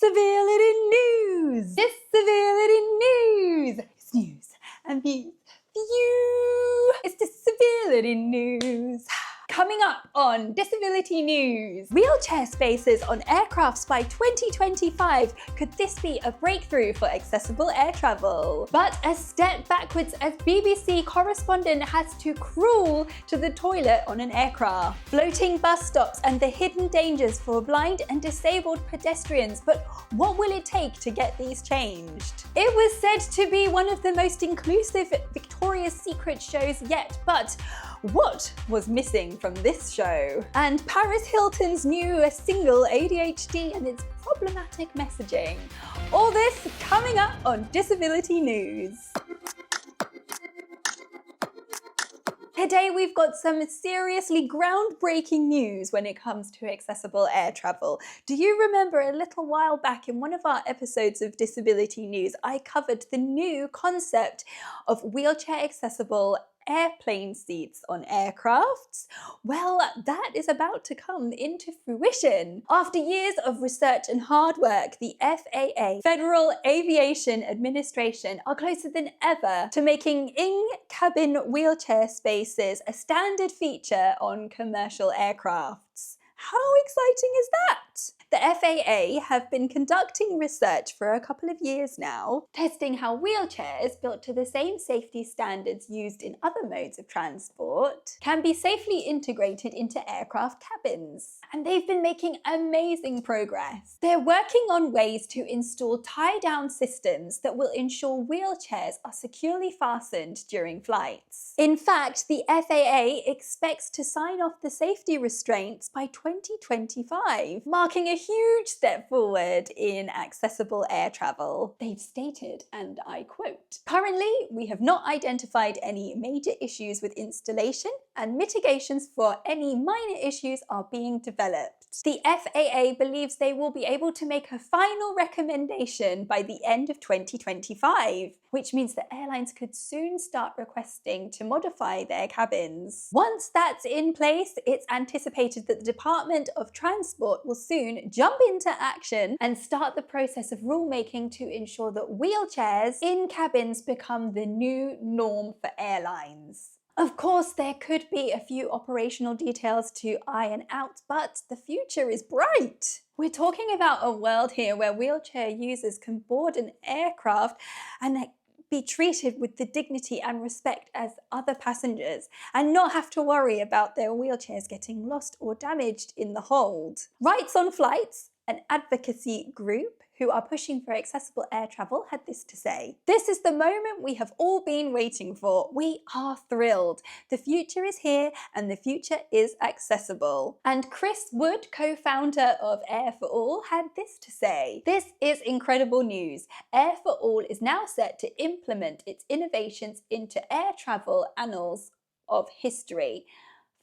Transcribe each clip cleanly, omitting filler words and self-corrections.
Disability news! Disability news! It's news and views. It's disability news. Coming up on Disability News, wheelchair spaces on aircrafts by 2025. Could this be a breakthrough for accessible air travel? But a step backwards as BBC correspondent has to crawl to the toilet on an aircraft. Floating bus stops and the hidden dangers for blind and disabled pedestrians. But what will it take to get these changed? It was said to be one of the most inclusive Victoria's Secret shows yet, but what was missing from this show? And Paris Hilton's new single ADHD and its problematic messaging. All this coming up on Disability News. Today we've got some seriously groundbreaking news when it comes to accessible air travel. Do you remember a little while back in one of our episodes of Disability News, I covered the new concept of wheelchair accessible airplane seats on aircrafts? Well, that is about to come into fruition. After years of research and hard work, the FAA, Federal Aviation Administration, are closer than ever to making in-cabin wheelchair spaces a standard feature on commercial aircrafts. How exciting is that? The FAA have been conducting research for a couple of years now, testing how wheelchairs built to the same safety standards used in other modes of transport can be safely integrated into aircraft cabins. And they've been making amazing progress. They're working on ways to install tie-down systems that will ensure wheelchairs are securely fastened during flights. In fact, the FAA expects to sign off the safety restraints by 2025, marking a huge step forward in accessible air travel. They've stated, and I quote, "Currently, we have not identified any major issues with installation, and mitigations for any minor issues are being developed." The FAA believes they will be able to make a final recommendation by the end of 2025, which means that airlines could soon start requesting to modify their cabins. Once that's in place, it's anticipated that the Department of Transport will soon jump into action and start the process of rulemaking to ensure that wheelchairs in cabins become the new norm for airlines. Of course, there could be a few operational details to iron out, but the future is bright. We're talking about a world here where wheelchair users can board an aircraft and be treated with the dignity and respect as other passengers and not have to worry about their wheelchairs getting lost or damaged in the hold. Rights on Flights, an advocacy group who are pushing for accessible air travel, had this to say: "This is the moment we have all been waiting for. We are thrilled. The future is here and the future is accessible." And Chris Wood, co-founder of Air for All, had this to say: "This is incredible news. Air for All is now set to implement its innovations into air travel annals of history.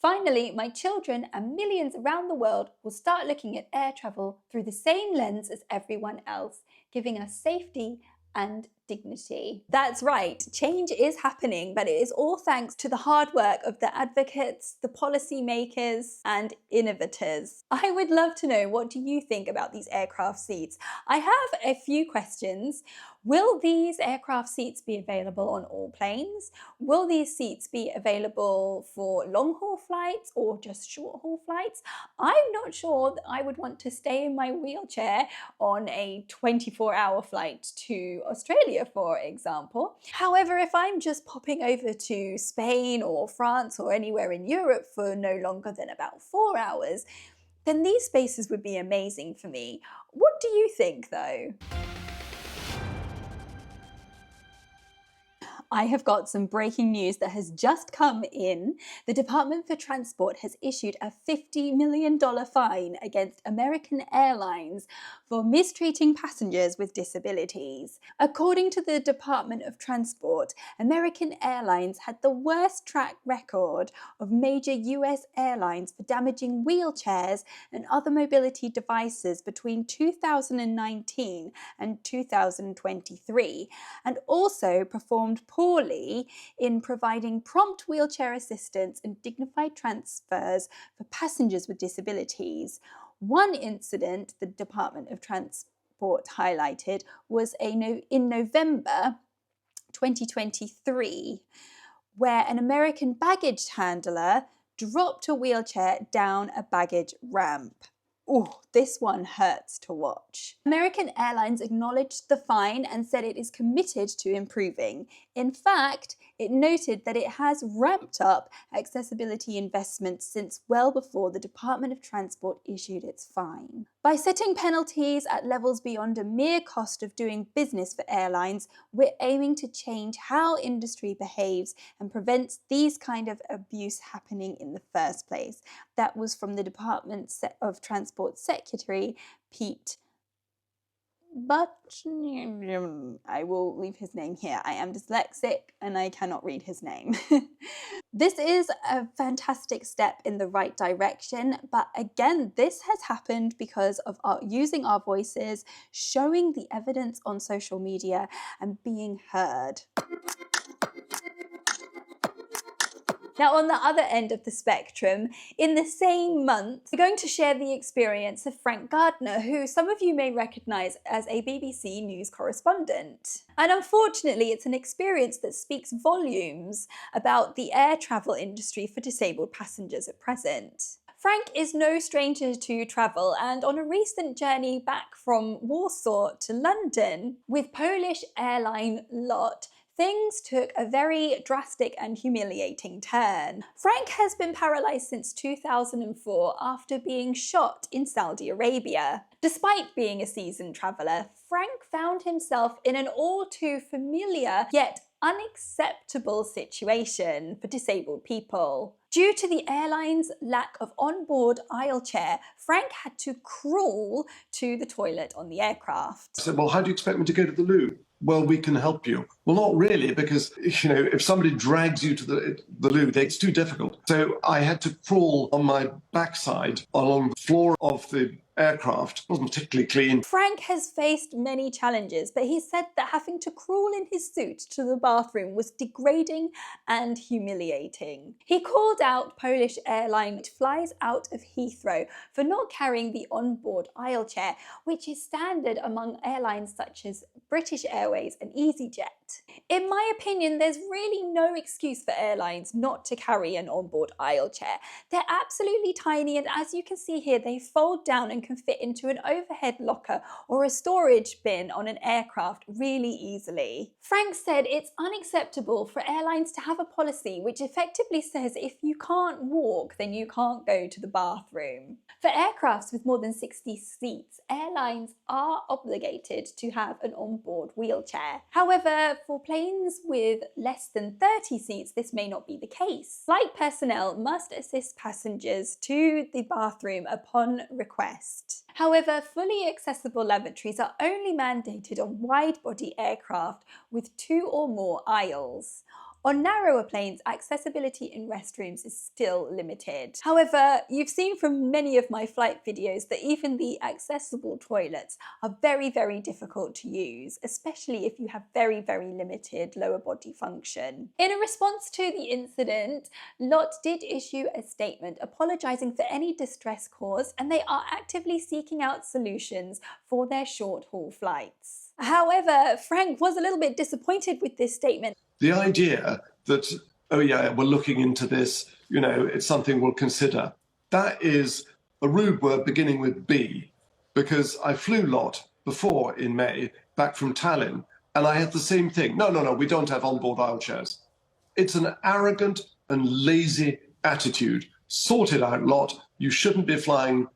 Finally, my children and millions around the world will start looking at air travel through the same lens as everyone else, giving us safety and dignity." That's right, change is happening, but it is all thanks to the hard work of the advocates, the policymakers, and innovators. I would love to know, what do you think about these aircraft seats? I have a few questions. Will these aircraft seats be available on all planes? Will these seats be available for long-haul flights or just short-haul flights? I'm not sure that I would want to stay in my wheelchair on a 24-hour flight to Australia, for example. However, if I'm just popping over to Spain or France or anywhere in Europe for no longer than about 4 hours, then these spaces would be amazing for me. What do you think, though? I have got some breaking news that has just come in. The Department for Transport has issued a $50 million fine against American Airlines for mistreating passengers with disabilities. According to the Department of Transport, American Airlines had the worst track record of major US airlines for damaging wheelchairs and other mobility devices between 2019 and 2023, and also performed poorly in providing prompt wheelchair assistance and dignified transfers for passengers with disabilities. One incident, the Department of Transport report highlighted was in November 2023, where an American baggage handler dropped a wheelchair down a baggage ramp. Ooh, this one hurts to watch. American Airlines acknowledged the fine and said it is committed to improving. In fact, it noted that it has ramped up accessibility investments since well before the Department of Transport issued its fine. By setting penalties at levels beyond a mere cost of doing business for airlines, we're aiming to change how industry behaves and prevents these kind of abuse happening in the first place. That was from the Department of Transport Secretary Pete, but I will leave his name here. I am dyslexic and I cannot read his name. This is a fantastic step in the right direction, but again, this has happened because of using our voices, showing the evidence on social media, and being heard. Now, on the other end of the spectrum, in the same month, we're going to share the experience of Frank Gardner, who some of you may recognise as a BBC News correspondent. And unfortunately, it's an experience that speaks volumes about the air travel industry for disabled passengers at present. Frank is no stranger to travel, and on a recent journey back from Warsaw to London with Polish airline LOT, things took a very drastic and humiliating turn. Frank has been paralysed since 2004 after being shot in Saudi Arabia. Despite being a seasoned traveller, Frank found himself in an all too familiar yet unacceptable situation for disabled people. Due to the airline's lack of onboard aisle chair, Frank had to crawl to the toilet on the aircraft. I said, well, how do you expect me to go to the loo? Well, we can help you. Well, not really, because, if somebody drags you to the loo, it's too difficult. So I had to crawl on my backside along the floor of the aircraft. It wasn't particularly clean. Frank has faced many challenges, but he said that having to crawl in his suit to the bathroom was degrading and humiliating. He called out Polish airline which flies out of Heathrow for not carrying the onboard aisle chair, which is standard among airlines such as British Airways and EasyJet. In my opinion, there's really no excuse for airlines not to carry an onboard aisle chair. They're absolutely tiny, and as you can see here, they fold down and can fit into an overhead locker or a storage bin on an aircraft really easily. Frank said it's unacceptable for airlines to have a policy which effectively says if you can't walk, then you can't go to the bathroom. For aircrafts with more than 60 seats, airlines are obligated to have an onboard wheelchair. However, for planes with less than 30 seats, this may not be the case. Flight personnel must assist passengers to the bathroom upon request. However, fully accessible lavatories are only mandated on wide-body aircraft with 2 or more aisles. On narrower planes, accessibility in restrooms is still limited. However, you've seen from many of my flight videos that even the accessible toilets are very, very difficult to use, especially if you have very, very limited lower body function. In a response to the incident, LOT did issue a statement apologising for any distress caused, and they are actively seeking out solutions for their short-haul flights. However, Frank was a little bit disappointed with this statement. The idea that, oh yeah, we're looking into this, it's something we'll consider, that is a rude word beginning with B, because I flew LOT before in May back from Tallinn, and I had the same thing. No, we don't have onboard aisle chairs. It's an arrogant and lazy attitude. Sort it out, LOT. You shouldn't be flying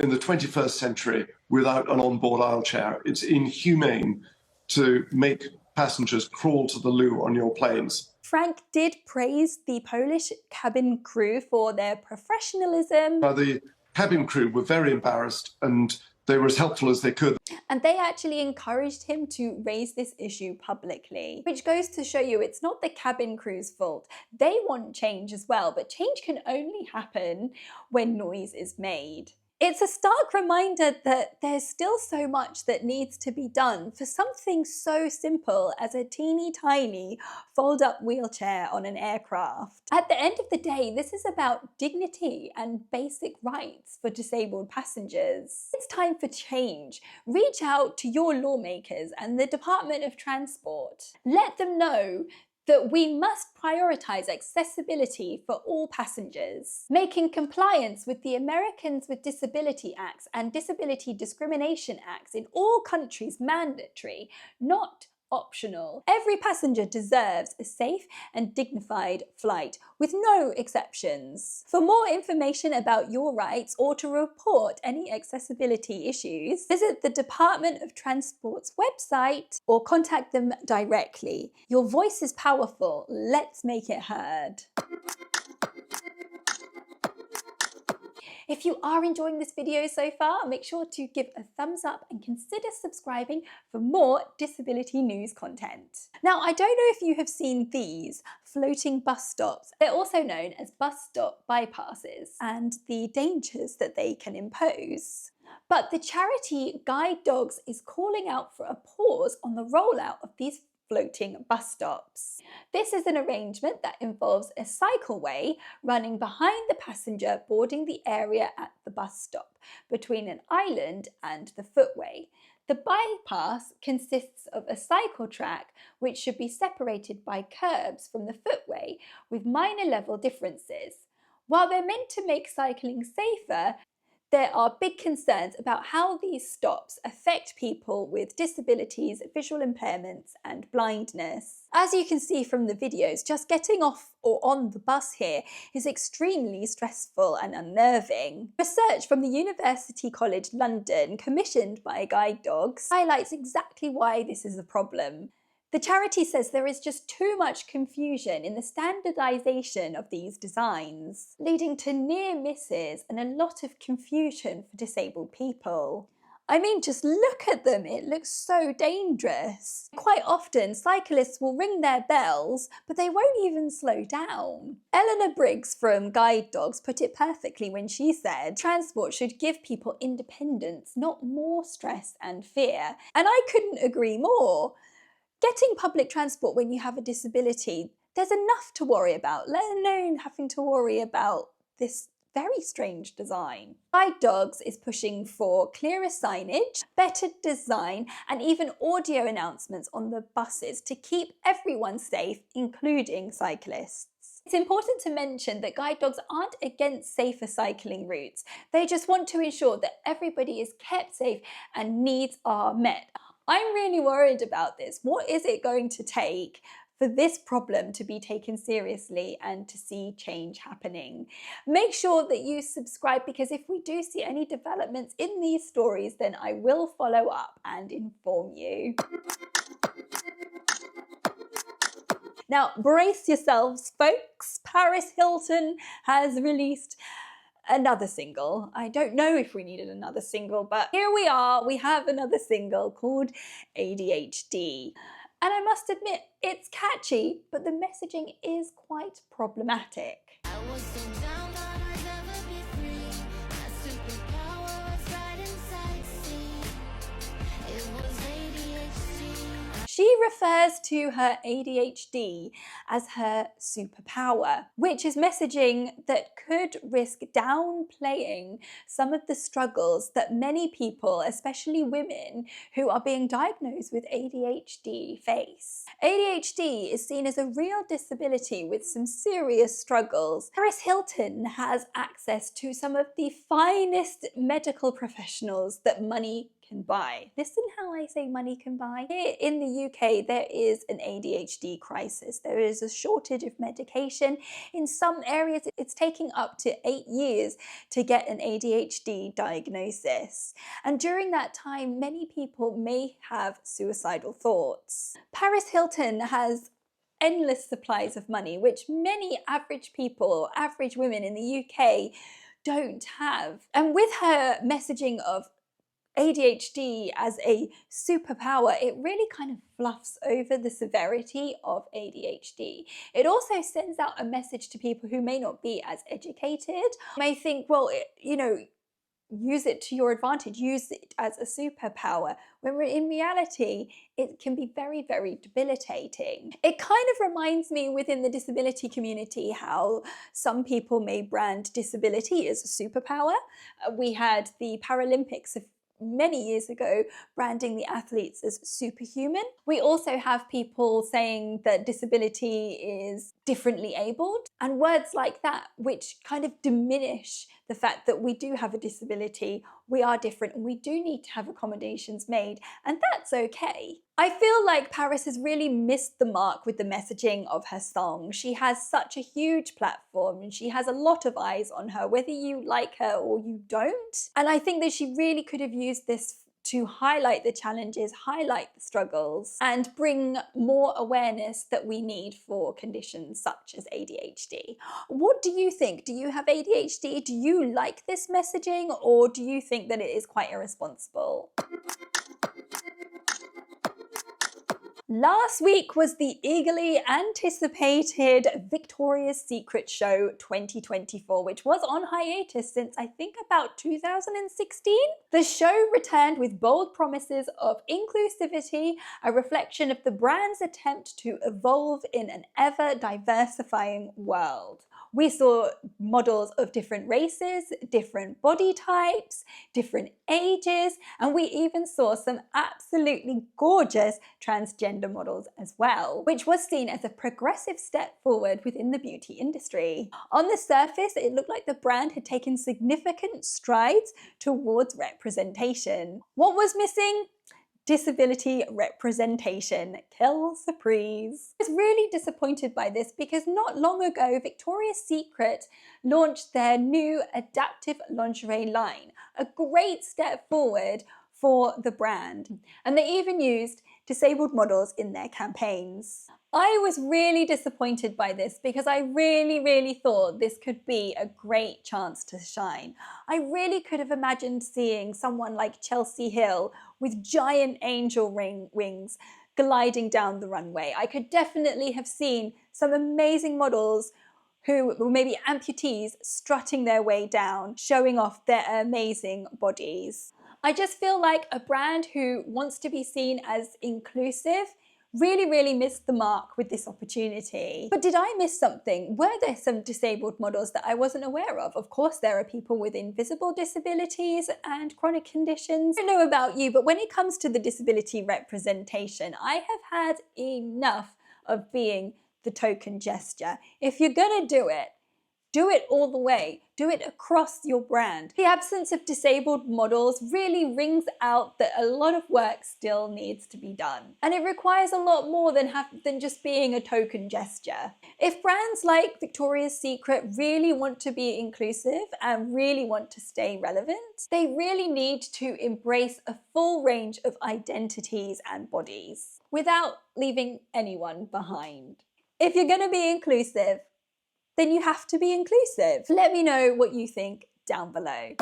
in the 21st century without an onboard aisle chair. It's inhumane to make passengers crawl to the loo on your planes. Frank did praise the Polish cabin crew for their professionalism. Now, the cabin crew were very embarrassed and they were as helpful as they could. And they actually encouraged him to raise this issue publicly, which goes to show you it's not the cabin crew's fault. They want change as well, but change can only happen when noise is made. It's a stark reminder that there's still so much that needs to be done for something so simple as a teeny tiny fold-up wheelchair on an aircraft. At the end of the day, this is about dignity and basic rights for disabled passengers. It's time for change. Reach out to your lawmakers and the Department of Transport. Let them know that we must prioritise accessibility for all passengers, making compliance with the Americans with Disability Acts and Disability Discrimination Acts in all countries mandatory, not optional. Every passenger deserves a safe and dignified flight, with no exceptions. For more information about your rights or to report any accessibility issues, visit the Department of Transport's website or contact them directly. Your voice is powerful. Let's make it heard. If you are enjoying this video so far, make sure to give a thumbs up and consider subscribing for more disability news content. Now, I don't know if you have seen these floating bus stops. They're also known as bus stop bypasses and the dangers that they can impose. But the charity Guide Dogs is calling out for a pause on the rollout of these floating bus stops. This is an arrangement that involves a cycleway running behind the passenger boarding the area at the bus stop, between an island and the footway. The bypass consists of a cycle track which should be separated by curbs from the footway with minor level differences. While they're meant to make cycling safer, there are big concerns about how these stops affect people with disabilities, visual impairments, and blindness. As you can see from the videos, just getting off or on the bus here is extremely stressful and unnerving. Research from the University College London, commissioned by Guide Dogs, highlights exactly why this is a problem. The charity says there is just too much confusion in the standardisation of these designs, leading to near misses and a lot of confusion for disabled people. I mean, just look at them, it looks so dangerous. Quite often, cyclists will ring their bells, but they won't even slow down. Eleanor Briggs from Guide Dogs put it perfectly when she said, transport should give people independence, not more stress and fear. And I couldn't agree more. Getting public transport when you have a disability, there's enough to worry about, let alone having to worry about this very strange design. Guide Dogs is pushing for clearer signage, better design, and even audio announcements on the buses to keep everyone safe, including cyclists. It's important to mention that Guide Dogs aren't against safer cycling routes. They just want to ensure that everybody is kept safe and needs are met. I'm really worried about this. What is it going to take for this problem to be taken seriously and to see change happening? Make sure that you subscribe, because if we do see any developments in these stories, then I will follow up and inform you. Now, brace yourselves, folks. Paris Hilton has released another single. I don't know if we needed another single, but here we are. We have another single called ADHD. And I must admit, it's catchy, but the messaging is quite problematic. She refers to her ADHD as her superpower, which is messaging that could risk downplaying some of the struggles that many people, especially women, who are being diagnosed with ADHD face. ADHD is seen as a real disability with some serious struggles. Paris Hilton has access to some of the finest medical professionals that money can buy. Listen how I say money can buy. Here in the UK, there is an ADHD crisis. There is a shortage of medication. In some areas, it's taking up to 8 years to get an ADHD diagnosis. And during that time, many people may have suicidal thoughts. Paris Hilton has endless supplies of money, which many average people or average women in the UK don't have. And with her messaging of ADHD as a superpower, it really kind of fluffs over the severity of ADHD. It also sends out a message to people who may not be as educated, may think, well, use it to your advantage, use it as a superpower, when in reality, it can be very, very debilitating. It kind of reminds me within the disability community how some people may brand disability as a superpower. We had the Paralympics many years ago branding the athletes as superhuman. We also have people saying that disability is differently abled, and words like that which kind of diminish the fact that we do have a disability, we are different, and we do need to have accommodations made, and that's okay. I feel like Paris has really missed the mark with the messaging of her song. She has such a huge platform and she has a lot of eyes on her, whether you like her or you don't. And I think that she really could have used this to highlight the challenges, highlight the struggles, and bring more awareness that we need for conditions such as ADHD. What do you think? Do you have ADHD? Do you like this messaging, or do you think that it is quite irresponsible? Last week was the eagerly anticipated Victoria's Secret Show 2024, which was on hiatus since I think about 2016. The show returned with bold promises of inclusivity, a reflection of the brand's attempt to evolve in an ever-diversifying world. We saw models of different races, different body types, different ages, and we even saw some absolutely gorgeous transgender models as well, which was seen as a progressive step forward within the beauty industry. On the surface, it looked like the brand had taken significant strides towards representation. What was missing? Disability representation. Quelle surprise. I was really disappointed by this because not long ago, Victoria's Secret launched their new adaptive lingerie line, a great step forward for the brand. And they even used disabled models in their campaigns. I was really disappointed by this because I really thought this could be a great chance to shine. I really could have imagined seeing someone like Chelsea Hill with giant angel wings gliding down the runway. I could definitely have seen some amazing models who were maybe amputees strutting their way down, showing off their amazing bodies. I just feel like a brand who wants to be seen as inclusive really missed the mark with this opportunity. But did I miss something? Were there some disabled models that I wasn't aware of? Of course, there are people with invisible disabilities and chronic conditions. I don't know about you, but when it comes to the disability representation, I have had enough of being the token gesture. If you're gonna do it all the way. Do it across your brand. The absence of disabled models really rings out that a lot of work still needs to be done. And it requires a lot more than just being a token gesture. If brands like Victoria's Secret really want to be inclusive and really want to stay relevant, they really need to embrace a full range of identities and bodies without leaving anyone behind. If you're going to be inclusive, then you have to be inclusive. Let me know what you think down below.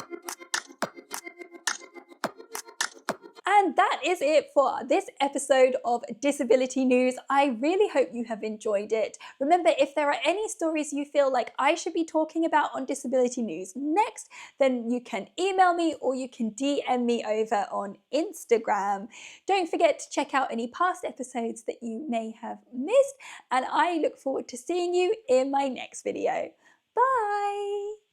And that is it for this episode of Disability News. I really hope you have enjoyed it. Remember, if there are any stories you feel like I should be talking about on Disability News next, then you can email me or you can DM me over on Instagram. Don't forget to check out any past episodes that you may have missed, and I look forward to seeing you in my next video. Bye!